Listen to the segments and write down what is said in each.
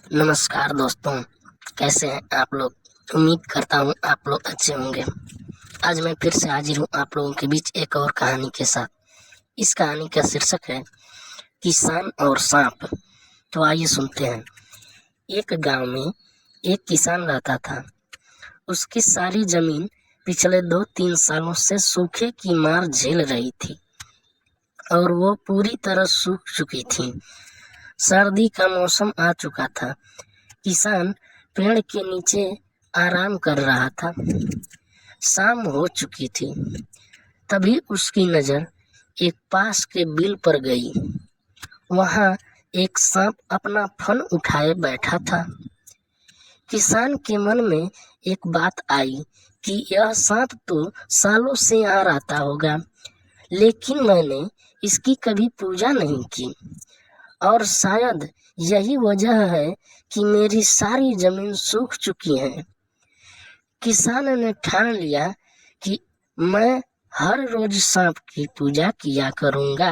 नमस्कार दोस्तों, कैसे हैं आप लोग। उम्मीद करता हूँ आप लोग अच्छे होंगे। आज मैं फिर से हाजिर हूँ आप लोगों के बीच एक और कहानी के साथ। इस कहानी का शीर्षक है किसान और सांप। तो आइए सुनते हैं। एक गांव में एक किसान रहता था। उसकी सारी जमीन पिछले 2-3 सालों से सूखे की मार झेल रही थी और वो पूरी तरह सूख चुकी थी। सर्दी का मौसम आ चुका था। किसान पेड़ के नीचे आराम कर रहा था। शाम हो चुकी थी। तभी उसकी नजर एक पास के बिल पर गई। वहां एक सांप अपना फन उठाए बैठा था। किसान के मन में एक बात आई कि यह सांप तो सालों से यहाँ रहता होगा, लेकिन मैंने इसकी कभी पूजा नहीं की और शायद यही वजह है कि मेरी सारी जमीन सूख चुकी है। किसान ने ठान लिया कि मैं हर रोज सांप की पूजा किया करूंगा।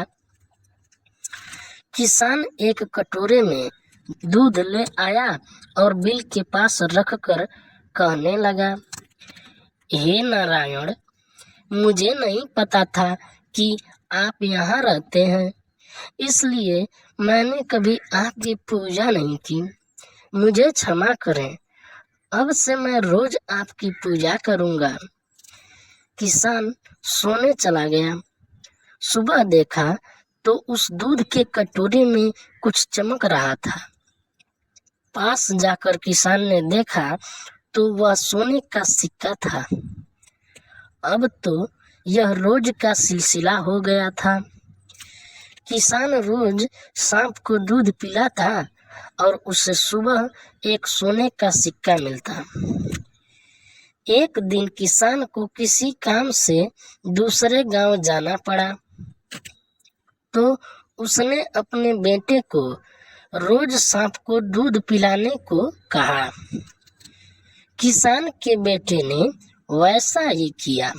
किसान एक कटोरे में दूध ले आया और बिल के पास रखकर कहने लगा, हे नारायण, मुझे नहीं पता था कि आप यहाँ रहते हैं, इसलिए मैंने कभी आपकी पूजा नहीं की। मुझे क्षमा करें। अब से मैं रोज आपकी पूजा करूंगा। किसान सोने चला गया। सुबह देखा तो उस दूध के कटोरे में कुछ चमक रहा था। पास जाकर किसान ने देखा तो वह सोने का सिक्का था। अब तो यह रोज का सिलसिला हो गया था। किसान रोज सांप को दूध पिलाता और उसे सुबह एक सोने का सिक्का मिलता। एक दिन किसान को किसी काम से दूसरे गांव जाना पड़ा, तो उसने अपने बेटे को रोज सांप को दूध पिलाने को कहा। किसान के बेटे ने वैसा ही किया।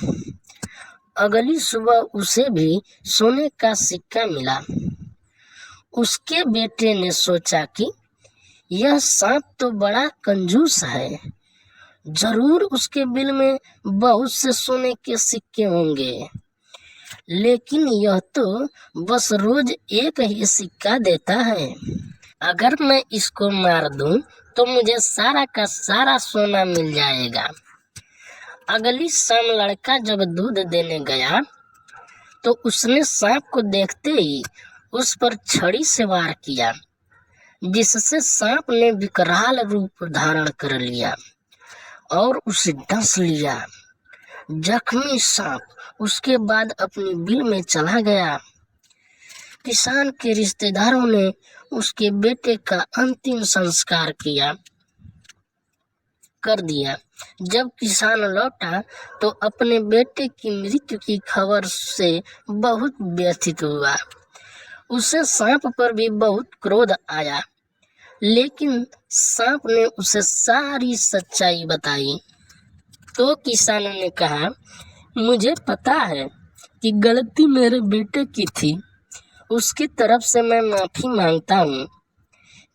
अगली सुबह उसे भी सोने का सिक्का मिला। उसके बेटे ने सोचा कि यह सांप तो बड़ा कंजूस है, जरूर उसके बिल में बहुत से सोने के सिक्के होंगे, लेकिन यह तो बस रोज एक ही सिक्का देता है। अगर मैं इसको मार दूं तो मुझे सारा का सारा सोना मिल जाएगा। अगली शाम लड़का जब दूध देने गया तो उसने सांप को देखते ही उस पर छड़ी से वार किया, जिससे सांप ने विकराल रूप धारण कर लिया और उसे डस लिया। जख्मी सांप उसके बाद अपनी बिल में चला गया। किसान के रिश्तेदारों ने उसके बेटे का अंतिम संस्कार कर दिया। जब किसान लौटा तो अपने बेटे की मृत्यु की खबर से बहुत व्यथित हुआ। उसे सांप पर भी बहुत क्रोध आया, लेकिन सांप ने उसे सारी सच्चाई बताई। तो किसान ने कहा, मुझे पता है कि गलती मेरे बेटे की थी, उसकी तरफ से मैं माफी मांगता हूँ।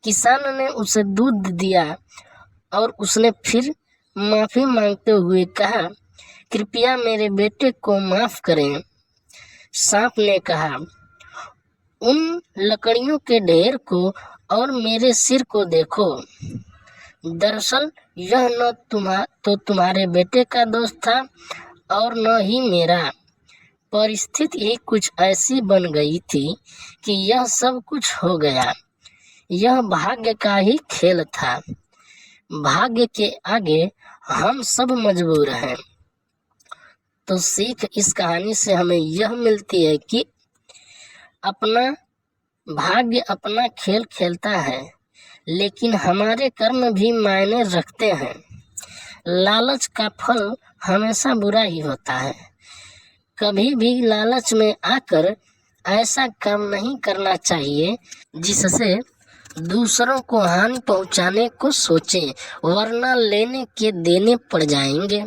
किसान ने उसे दूध दिया और उसने फिर माफी मांगते हुए कहा, कृपया मेरे बेटे को माफ करें। सांप ने कहा, उन लकड़ियों के ढेर को और मेरे सिर को देखो। दरअसल यह न तुम्हारे बेटे का दोस्त था और न ही मेरा। परिस्थिति ही कुछ ऐसी बन गई थी कि यह सब कुछ हो गया। यह भाग्य का ही खेल था। भाग्य के आगे हम सब मजबूर हैं। तो सीख इस कहानी से हमें यह मिलती है कि अपना भाग्य अपना खेल खेलता है, लेकिन हमारे कर्म भी मायने रखते हैं। लालच का फल हमेशा बुरा ही होता है। कभी भी लालच में आकर ऐसा काम नहीं करना चाहिए जिससे दूसरों को हानि पहुंचाने को सोचें, वरना लेने के देने पड़ जाएंगे।